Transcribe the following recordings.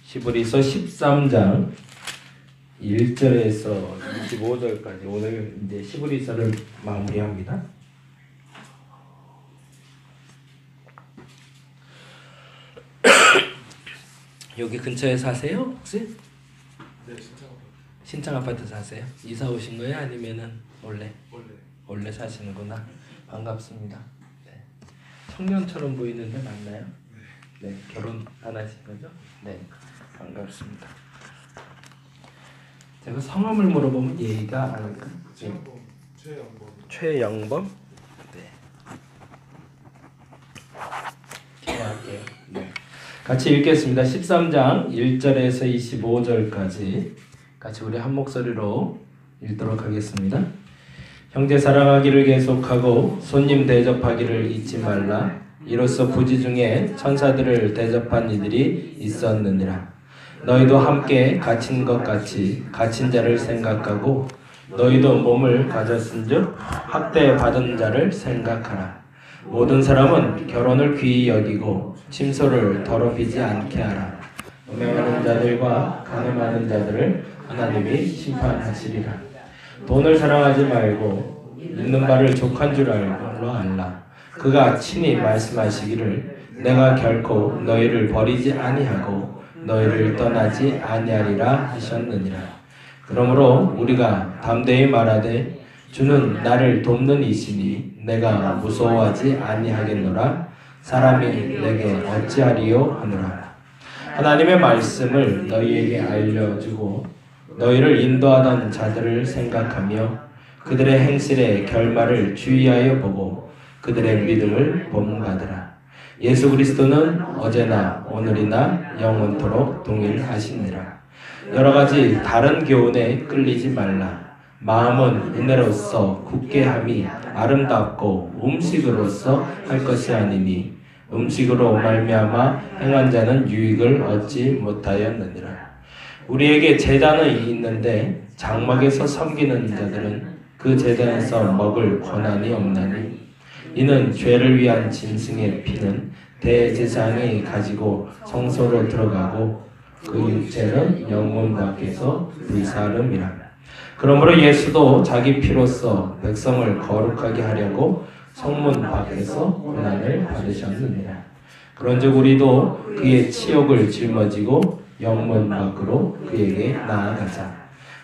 시브리서 13장 1절에서 25절까지 오늘 이제 시브리서를 마무리합니다. 여기 근처에 사세요? 혹시? 네, 신창 아파트 사세요? 이사 오신 거예요? 아니면은 원래 사시는구나. 반갑습니다. 네. 청년처럼 보이는데 맞나요? 네. 결혼 안 하신 거죠? 네. 반갑습니다. 제가 성함을 물어보면 예의가 아닐까? 최영범. 네. 기도할게요. 네. 같이 읽겠습니다. 13장 1절에서 25절까지 같이 우리 한 목소리로 읽도록 하겠습니다. 형제 사랑하기를 계속하고 손님 대접하기를 잊지 말라. 이로써 부지 중에 천사들을 대접한 이들이 있었느니라. 너희도 함께 갇힌 것 같이 갇힌 자를 생각하고 너희도 몸을 가졌은즉 학대받은 자를 생각하라. 모든 사람은 결혼을 귀히 여기고 침소를 더럽히지 않게 하라. 음행하는 자들과 간음하는 자들을 하나님이 심판하시리라. 돈을 사랑하지 말고 있는 바를 족한 줄 알고 알라. 그가 친히 말씀하시기를 내가 결코 너희를 버리지 아니하고 너희를 떠나지 아니하리라 하셨느니라. 그러므로 우리가 담대히 말하되 주는 나를 돕는 이시니 내가 무서워하지 아니하겠노라. 사람이 내게 어찌하리요 하노라. 하나님의 말씀을 너희에게 알려주고 너희를 인도하던 자들을 생각하며 그들의 행실의 결말을 주의하여 보고 그들의 믿음을 본받으라. 예수 그리스도는 어제나 오늘이나 영원토록 동일하시니라. 여러 가지 다른 교훈에 끌리지 말라. 마음은 은혜로서 굳게 함이 아름답고 음식으로서 할 것이 아니니 음식으로 말미암아 행한 자는 유익을 얻지 못하였느니라. 우리에게 제단은 있는데 장막에서 섬기는 자들은 그 제단에서 먹을 권한이 없나니 이는 죄를 위한 짐승의 피는 대제사장이 가지고 성소로 들어가고 그 육체는 영문 밖에서 불사름이라. 그러므로 예수도 자기 피로써 백성을 거룩하게 하려고 성문 밖에서 고난을 받으셨느니라. 그런즉 우리도 그의 치욕을 짊어지고 영문 밖으로 그에게 나아가자.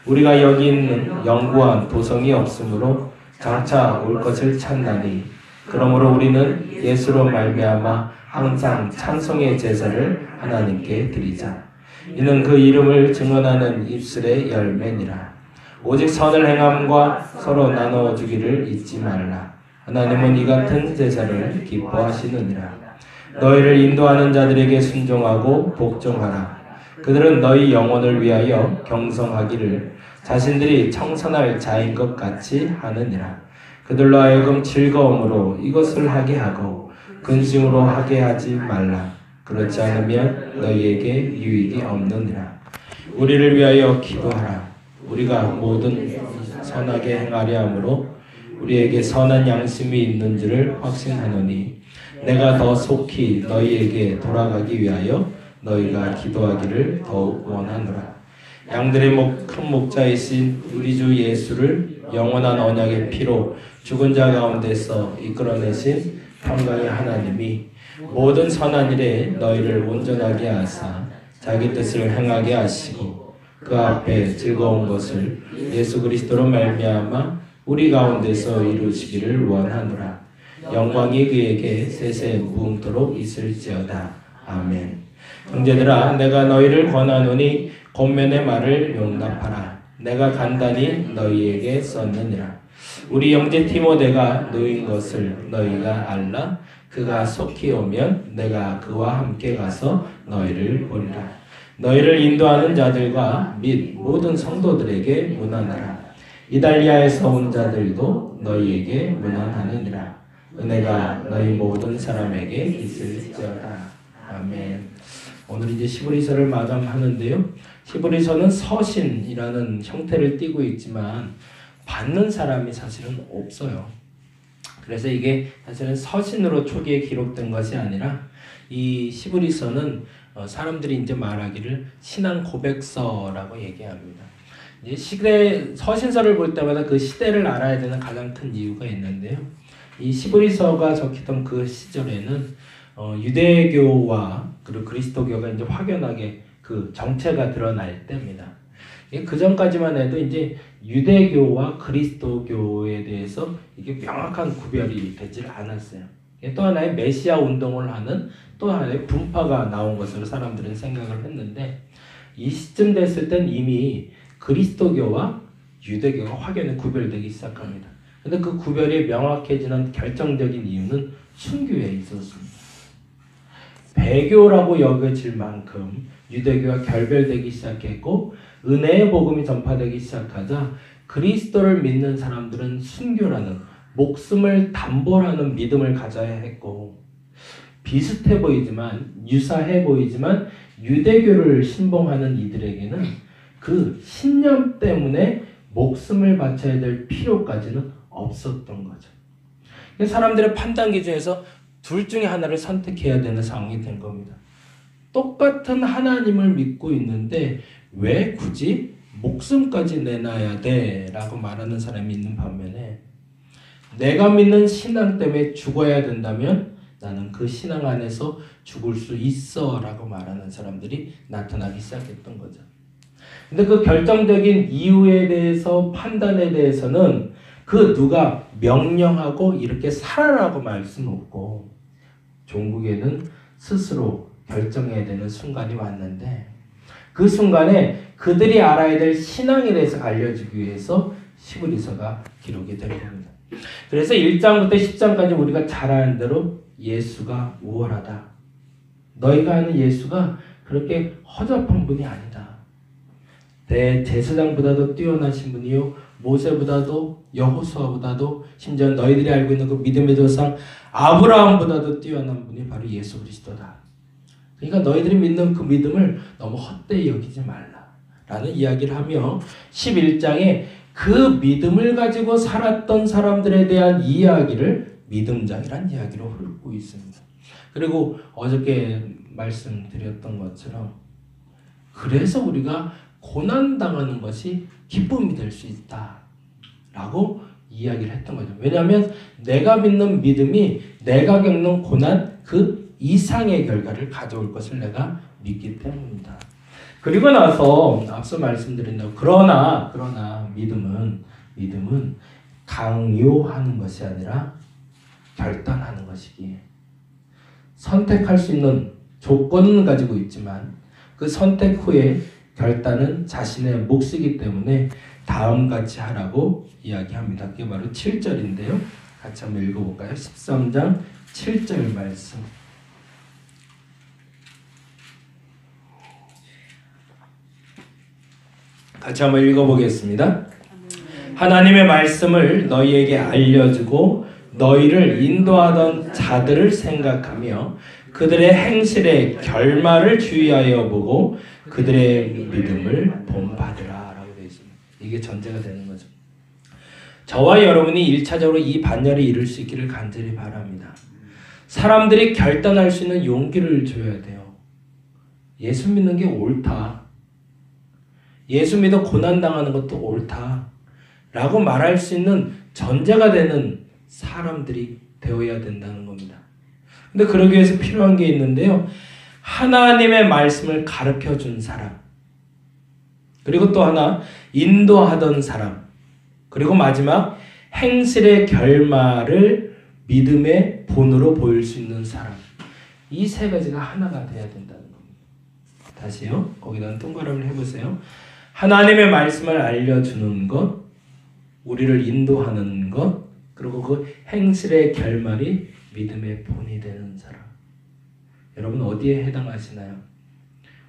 우리가 여기 있는 영구한 도성이 없으므로 장차 올 것을 찾나니 그러므로 우리는 예수로 말미암아 항상 찬송의 제사를 하나님께 드리자. 이는 그 이름을 증언하는 입술의 열매니라. 오직 선을 행함과 서로 나눠주기를 잊지 말라. 하나님은 이 같은 제사를 기뻐하시느니라. 너희를 인도하는 자들에게 순종하고 복종하라. 그들은 너희 영혼을 위하여 경성하기를 자신들이 청선할 자인 것 같이 하느니라. 그들로 하여금 즐거움으로 이것을 하게 하고 근심으로 하게 하지 말라. 그렇지 않으면 너희에게 유익이 없느니라. 우리를 위하여 기도하라. 우리가 모든 선하게 행하려 함으로 우리에게 선한 양심이 있는 줄을 확신하노니 내가 더 속히 너희에게 돌아가기 위하여 너희가 기도하기를 더욱 원하노라. 양들의 큰 목자이신 우리 주 예수를 영원한 언약의 피로 죽은 자 가운데서 이끌어내신 평강의 하나님이 모든 선한 일에 너희를 온전하게 하사 자기 뜻을 행하게 하시고 그 앞에 즐거운 것을 예수 그리스도로 말미암아 우리 가운데서 이루시기를 원하노라. 영광이 그에게 세세 무궁토록 있을지어다. 아멘. 형제들아, 내가 너희를 권하노니 권면의 말을 용납하라. 내가 간단히 너희에게 썼느니라. 우리 형제 디모데가 놓인 것을 너희가 알라. 그가 속히 오면 내가 그와 함께 가서 너희를 보리라. 너희를 인도하는 자들과 및 모든 성도들에게 문안하라. 이달리아에서 온 자들도 너희에게 문안하느니라. 은혜가 너희 모든 사람에게 있을지어다. 아멘. 오늘 이제 시브리서를 마감하는데요. 시브리서는 서신이라는 형태를 띠고 있지만 받는 사람이 사실은 없어요. 그래서 이게 사실은 서신으로 초기에 기록된 것이 아니라 이 시브리서는 사람들이 이제 말하기를 신앙 고백서라고 얘기합니다. 서신서를 볼 때마다 그 시대를 알아야 되는 가장 큰 이유가 있는데요. 이 시브리서가 적히던 그 시절에는 유대교와 그리고 그리스도교가 이제 확연하게 그 정체가 드러날 때입니다. 그 전까지만 해도 이제 유대교와 그리스도교에 대해서 이게 명확한 구별이 되질 않았어요. 또 하나의 메시아 운동을 하는 또 하나의 분파가 나온 것으로 사람들은 생각을 했는데, 이 시점 됐을 땐 이미 그리스도교와 유대교가 확연히 구별되기 시작합니다. 근데 그 구별이 명확해지는 결정적인 이유는 순교에 있었습니다. 배교라고 여겨질 만큼 유대교와 결별되기 시작했고, 은혜의 복음이 전파되기 시작하자 그리스도를 믿는 사람들은 순교라는 목숨을 담보라는 믿음을 가져야 했고, 비슷해 보이지만 유사해 보이지만 유대교를 신봉하는 이들에게는 그 신념 때문에 목숨을 바쳐야 될 필요까지는 없었던 거죠. 사람들의 판단 기준에서 둘 중에 하나를 선택해야 되는 상황이 된 겁니다. 똑같은 하나님을 믿고 있는데 왜 굳이 목숨까지 내놔야 돼? 라고 말하는 사람이 있는 반면에, 내가 믿는 신앙 때문에 죽어야 된다면 나는 그 신앙 안에서 죽을 수 있어 라고 말하는 사람들이 나타나기 시작했던 거죠. 근데 그 결정적인 이유에 대해서, 판단에 대해서는 그 누가 명령하고 이렇게 살아라고 말 수는 없고, 종국에는 스스로 결정해야 되는 순간이 왔는데, 그 순간에 그들이 알아야 될 신앙에 대해서 알려주기 위해서 시브리서가 기록이 된 겁니다. 그래서 1장부터 10장까지 우리가 잘 아는 대로 예수가 우월하다. 너희가 아는 예수가 그렇게 허접한 분이 아니다. 대제사장보다도 뛰어나신 분이요, 모세보다도 여호수아보다도 심지어 너희들이 알고 있는 그 믿음의 조상 아브라함보다도 뛰어난 분이 바로 예수 그리스도다. 그러니까 너희들이 믿는 그 믿음을 너무 헛되이 여기지 말라라는 이야기를 하며 11장에 그 믿음을 가지고 살았던 사람들에 대한 이야기를 믿음장이란 이야기로 훑고 있습니다. 그리고 어저께 말씀드렸던 것처럼, 그래서 우리가 고난당하는 것이 기쁨이 될 수 있다 라고 이야기를 했던 거죠. 왜냐하면 내가 믿는 믿음이 내가 겪는 고난 그 이상의 결과를 가져올 것을 내가 믿기 때문입니다. 그리고 나서 앞서 말씀드린 대로 그러나 믿음은 강요하는 것이 아니라 결단하는 것이기에, 선택할 수 있는 조건은 가지고 있지만 그 선택 후에 결단은 자신의 몫이기 때문에 다음같이 하라고 이야기합니다. 그게 바로 7절인데요. 같이 한번 읽어볼까요? 13장 7절 말씀. 같이 한번 읽어보겠습니다. 하나님의 말씀을 너희에게 알려주고 너희를 인도하던 자들을 생각하며 그들의 행실의 결말을 주의하여 보고 그들의 믿음을 본받으라 라고 되어 있습니다. 이게 전제가 되는 거죠. 저와 여러분이 1차적으로 이 반열에 이룰 수 있기를 간절히 바랍니다. 사람들이 결단할 수 있는 용기를 줘야 돼요. 예수 믿는 게 옳다. 예수 믿어 고난당하는 것도 옳다 라고 말할 수 있는 전제가 되는 사람들이 되어야 된다는 겁니다. 근데 그러기 위해서 필요한 게 있는데요. 하나님의 말씀을 가르쳐 준 사람, 그리고 또 하나 인도하던 사람, 그리고 마지막 행실의 결말을 믿음의 본으로 보일 수 있는 사람, 이 세 가지가 하나가 돼야 된다는 겁니다. 다시요. 거기다 동그라미를 해보세요. 하나님의 말씀을 알려주는 것, 우리를 인도하는 것, 그리고 그 행실의 결말이 믿음의 본이 되는 사람. 여러분 어디에 해당하시나요?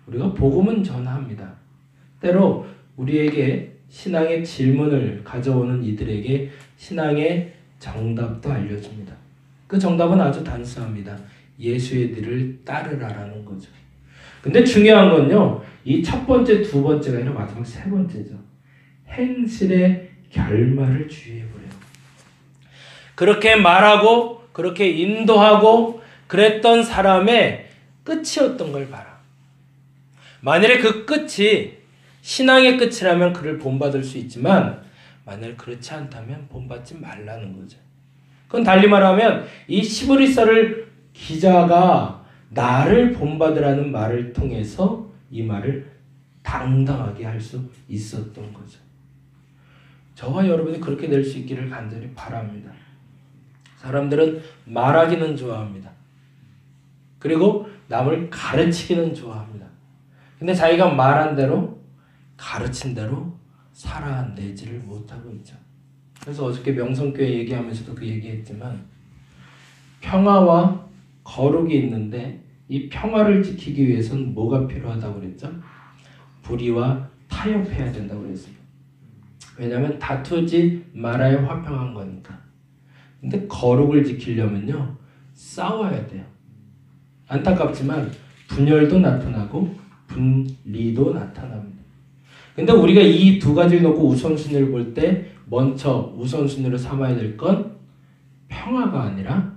우리가 복음은 전합니다. 때로 우리에게 신앙의 질문을 가져오는 이들에게 신앙의 정답도 알려줍니다. 그 정답은 아주 단순합니다. 예수의 뒤를 따르라라는 거죠. 근데 중요한 건요, 이 첫 번째, 두 번째가 아니라 마지막 세 번째죠. 행실의 결말을 주의해보래요. 그렇게 말하고 그렇게 인도하고 그랬던 사람의 끝이었던 걸 봐라. 만일에 그 끝이 신앙의 끝이라면 그를 본받을 수 있지만 만일 그렇지 않다면 본받지 말라는 거죠. 그건 달리 말하면 이 시브리서를 기자가 나를 본받으라는 말을 통해서 이 말을 당당하게 할 수 있었던 거죠. 저와 여러분이 그렇게 될 수 있기를 간절히 바랍니다. 사람들은 말하기는 좋아합니다. 그리고 남을 가르치기는 좋아합니다. 근데 자기가 말한 대로 가르친 대로 살아내지를 못하고 있죠. 그래서 어저께 명성교회 얘기하면서도 그 얘기했지만 평화와 거룩이 있는데 이 평화를 지키기 위해서는 뭐가 필요하다고 그랬죠? 불의와 타협해야 된다고 그랬어요. 왜냐하면 다투지 말아야 화평한 거니까. 근데 거룩을 지키려면요 싸워야 돼요. 안타깝지만 분열도 나타나고 분리도 나타납니다. 근데 우리가 이 두 가지를 놓고 우선순위를 볼 때 먼저 우선순위로 삼아야 될 건 평화가 아니라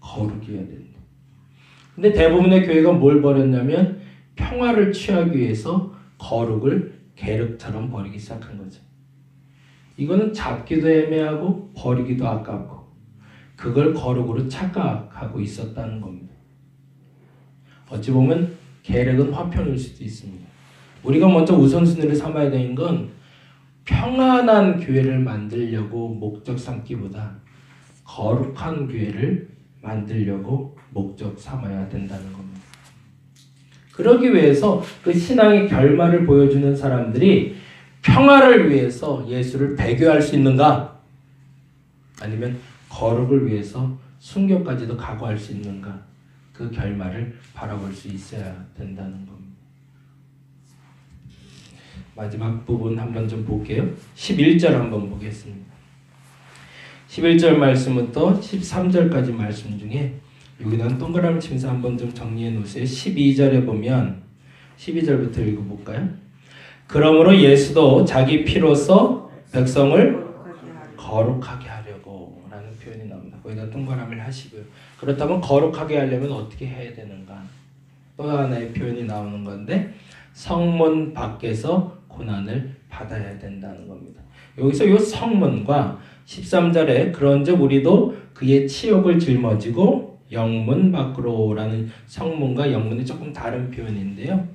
거룩이어야 된다. 근데 대부분의 교회가 뭘 버렸냐면 평화를 취하기 위해서 거룩을 계륵처럼 버리기 시작한 거죠. 이거는 잡기도 애매하고 버리기도 아깝고 그걸 거룩으로 착각하고 있었다는 겁니다. 어찌 보면 계륵은 화평일 수도 있습니다. 우리가 먼저 우선순위를 삼아야 되는 건 평안한 교회를 만들려고 목적 삼기보다 거룩한 교회를 만들려고 목적 삼아야 된다는 겁니다. 그러기 위해서 그 신앙의 결말을 보여주는 사람들이 평화를 위해서 예수를 배교할 수 있는가? 아니면 거룩을 위해서 순교까지도 각오할 수 있는가? 그 결말을 바라볼 수 있어야 된다는 겁니다. 마지막 부분 한번 좀 볼게요. 11절 한번 보겠습니다. 11절 말씀부터 13절까지 말씀 중에 여기다가 동그라미 치면서 한번 좀 정리해 놓으세요. 12절에 보면 12절부터 읽어볼까요? 그러므로 예수도 자기 피로써 백성을 거룩하게 하려고 라는 표현이 나옵니다. 거기다 동그라미를 하시고요. 그렇다면 거룩하게 하려면 어떻게 해야 되는가? 또 하나의 표현이 나오는 건데 성문 밖에서 고난을 받아야 된다는 겁니다. 여기서 이 성문과 13절에 그런즉 우리도 그의 치욕을 짊어지고 영문 밖으로 라는 성문과 영문이 조금 다른 표현인데요.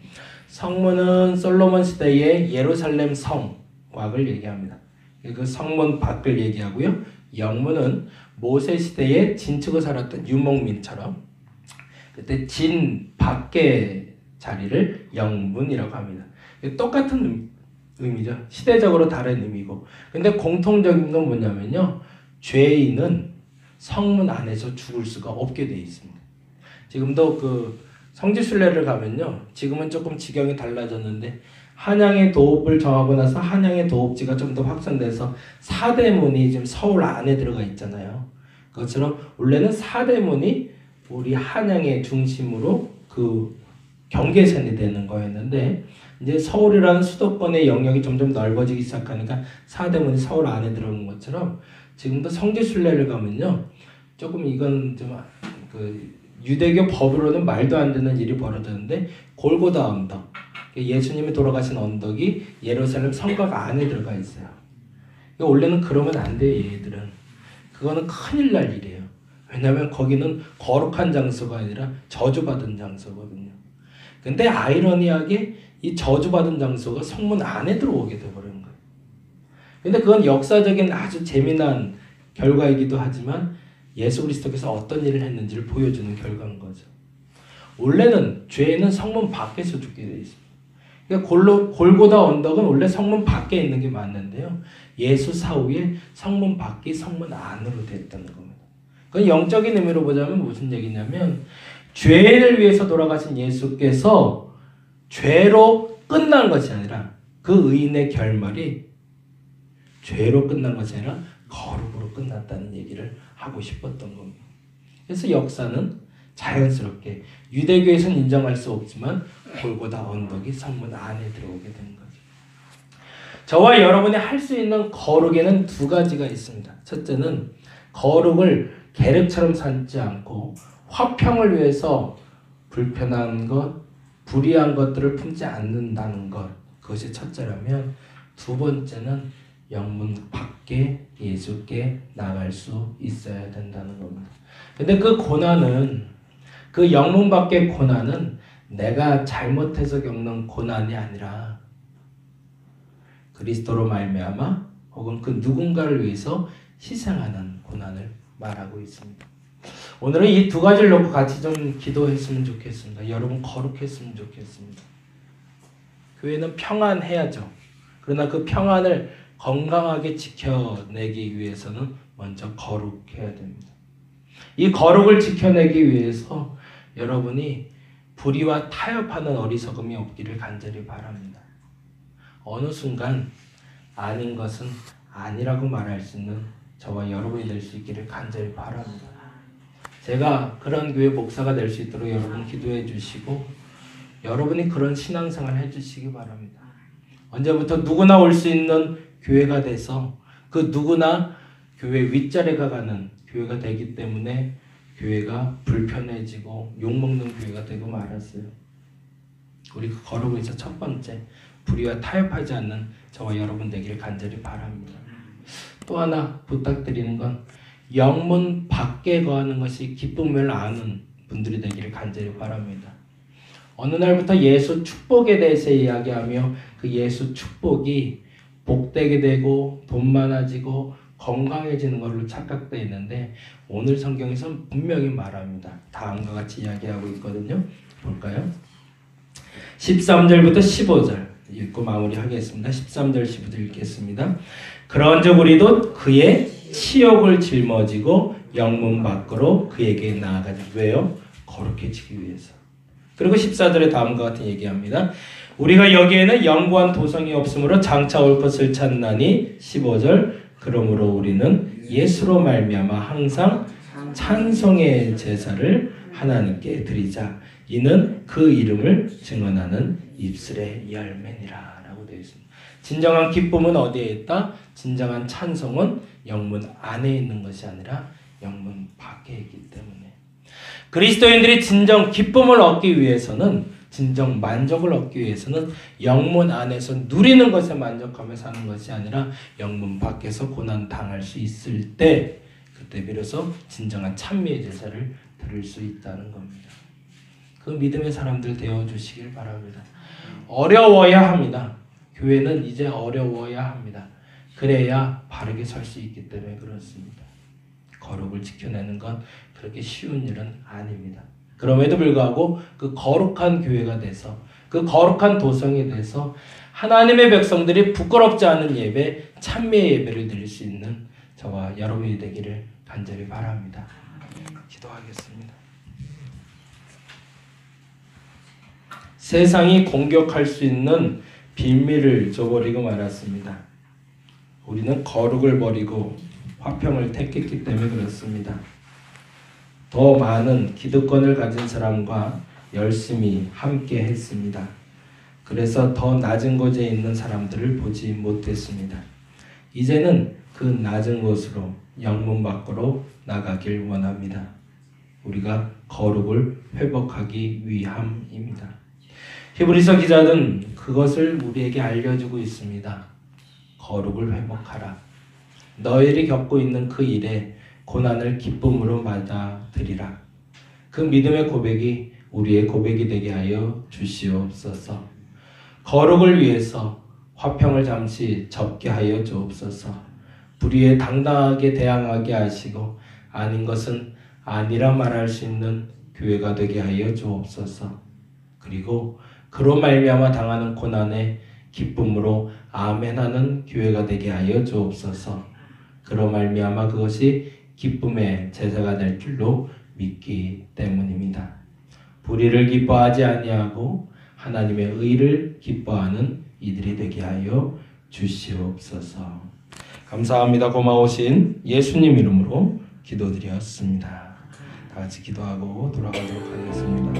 성문은 솔로몬 시대의 예루살렘 성곽을 얘기합니다. 그 성문 밖을 얘기하고요. 영문은 모세 시대에 진치고 살았던 유목민처럼 그때 진 밖의 자리를 영문이라고 합니다. 똑같은 의미죠. 시대적으로 다른 의미고. 근데 공통적인 건 뭐냐면요. 죄인은 성문 안에서 죽을 수가 없게 되어 있습니다. 지금도 그 성지순례를 가면요. 지금은 조금 지경이 달라졌는데 한양의 도읍을 정하고 나서 한양의 도읍지가 좀 더 확산돼서 사대문이 지금 서울 안에 들어가 있잖아요. 그것처럼 원래는 사대문이 우리 한양의 중심으로 그 경계선이 되는 거였는데 이제 서울이라는 수도권의 영역이 점점 넓어지기 시작하니까 사대문이 서울 안에 들어온 것처럼 지금도 성지순례를 가면요. 조금 이건 좀 그 유대교 법으로는 말도 안 되는 일이 벌어졌는데 골고다 언덕 예수님이 돌아가신 언덕이 예루살렘 성곽 안에 들어가 있어요. 원래는 그러면 안 돼요. 얘들은. 그거는 큰일 날 일이에요. 왜냐하면 거기는 거룩한 장소가 아니라 저주받은 장소거든요. 근데 아이러니하게 이 저주받은 장소가 성문 안에 들어오게 돼버리는 거예요. 근데 그건 역사적인 아주 재미난 결과이기도 하지만 예수 그리스도께서 어떤 일을 했는지를 보여주는 결과인 거죠. 원래는 죄는 성문 밖에서 죽게 되어 있습니다. 그러니까 골고다 언덕은 원래 성문 밖에 있는 게 맞는데요. 예수 사후에 성문 밖이 성문 안으로 됐다는 겁니다. 그건 영적인 의미로 보자면 무슨 얘기냐면 죄를 위해서 돌아가신 예수께서 죄로 끝난 것이 아니라 그 의인의 결말이 죄로 끝난 것이 아니라 거룩으로 끝났다는 얘기를 하고 싶었던 겁니다. 그래서 역사는 자연스럽게 유대교에서는 인정할 수 없지만 골고다 언덕이 성문 안에 들어오게 된 거죠. 저와 여러분이 할 수 있는 거룩에는 두 가지가 있습니다. 첫째는 거룩을 계륵처럼 삼지 않고 화평을 위해서 불편한 것, 불의한 것들을 품지 않는다는 것, 그것이 첫째라면, 두 번째는 영문 밖에 예수께 나갈 수 있어야 된다는 겁니다. 근데 그 고난은, 그 영문 밖의 고난은 내가 잘못해서 겪는 고난이 아니라 그리스도로 말미암아 혹은 그 누군가를 위해서 희생하는 고난을 말하고 있습니다. 오늘은 이 두 가지를 놓고 같이 좀 기도했으면 좋겠습니다. 여러분 거룩했으면 좋겠습니다. 교회는 평안해야죠. 그러나 그 평안을 건강하게 지켜내기 위해서는 먼저 거룩해야 됩니다. 이 거룩을 지켜내기 위해서 여러분이 불의와 타협하는 어리석음이 없기를 간절히 바랍니다. 어느 순간 아닌 것은 아니라고 말할 수 있는 저와 여러분이 될 수 있기를 간절히 바랍니다. 제가 그런 교회 목사가 될 수 있도록 여러분 기도해 주시고 여러분이 그런 신앙생활 해주시기 바랍니다. 언제부터 누구나 올 수 있는 교회가 돼서 그 누구나 교회 윗자리가 가는 교회가 되기 때문에 교회가 불편해지고 욕먹는 교회가 되고 말았어요. 우리 그 거룩을 위해서 첫 번째, 불의와 타협하지 않는 저와 여러분 되기를 간절히 바랍니다. 또 하나 부탁드리는 건 영문 밖에 거하는 것이 기쁨을 아는 분들이 되기를 간절히 바랍니다. 어느 날부터 예수 축복에 대해서 이야기하며 그 예수 축복이 복되게 되고 돈 많아지고 건강해지는 걸로 착각되어 있는데 오늘 성경에서는 분명히 말합니다. 다음과 같이 이야기하고 있거든요. 볼까요? 13절부터 15절 읽고 마무리하겠습니다. 13절 15절 읽겠습니다. 그런즉 우리도 그의 치욕을 짊어지고 영문 밖으로 그에게 나아가자. 왜요? 거룩해지기 위해서. 그리고 14절에 다음과 같은 얘기합니다. 우리가 여기에는 영구한 도성이 없으므로 장차 올 것을 찾나니 15절 그러므로 우리는 예수로 말미암아 항상 찬송의 제사를 하나님께 드리자. 이는 그 이름을 증언하는 입술의 열매니라 라고 되어 있습니다. 진정한 기쁨은 어디에 있다? 진정한 찬송은 영문 안에 있는 것이 아니라 영문 밖에 있기 때문에 그리스도인들이 진정 기쁨을 얻기 위해서는 진정 만족을 얻기 위해서는 영문 안에서 누리는 것에 만족하며 사는 것이 아니라 영문 밖에서 고난 당할 수 있을 때 그때 비로소 진정한 찬미의 제사를 드릴 수 있다는 겁니다. 그 믿음의 사람들 되어주시길 바랍니다. 어려워야 합니다. 교회는 이제 어려워야 합니다. 그래야 바르게 설 수 있기 때문에 그렇습니다. 거룩을 지켜내는 건 그렇게 쉬운 일은 아닙니다. 그럼에도 불구하고 그 거룩한 교회가 돼서 그 거룩한 도성이 돼서 하나님의 백성들이 부끄럽지 않은 예배, 찬미의 예배를 드릴 수 있는 저와 여러분이 되기를 간절히 바랍니다. 기도하겠습니다. 세상이 공격할 수 있는 비밀을 저버리고 말았습니다. 우리는 거룩을 버리고 화평을 택했기 때문에 그렇습니다. 더 많은 기득권을 가진 사람과 열심히 함께 했습니다. 그래서 더 낮은 곳에 있는 사람들을 보지 못했습니다. 이제는 그 낮은 곳으로 영문 밖으로 나가길 원합니다. 우리가 거룩을 회복하기 위함입니다. 히브리서 기자는 그것을 우리에게 알려주고 있습니다. 거룩을 회복하라. 너희들이 겪고 있는 그 일에 고난을 기쁨으로 맞아들이라. 그 믿음의 고백이 우리의 고백이 되게 하여 주시옵소서. 거룩을 위해서 화평을 잠시 접게 하여 주옵소서. 불의에 당당하게 대항하게 하시고 아닌 것은 아니라 말할 수 있는 교회가 되게 하여 주옵소서. 그리고 그로 말미암아 당하는 고난에 기쁨으로 아멘하는 교회가 되게 하여 주옵소서. 그로 말미암아 그것이 기쁨의 제사가 될 줄로 믿기 때문입니다. 불의를 기뻐하지 아니하고 하나님의 의를 기뻐하는 이들이 되게 하여 주시옵소서. 감사합니다. 고마우신 예수님 이름으로 기도드렸습니다. 다 같이 기도하고 돌아가도록 하겠습니다.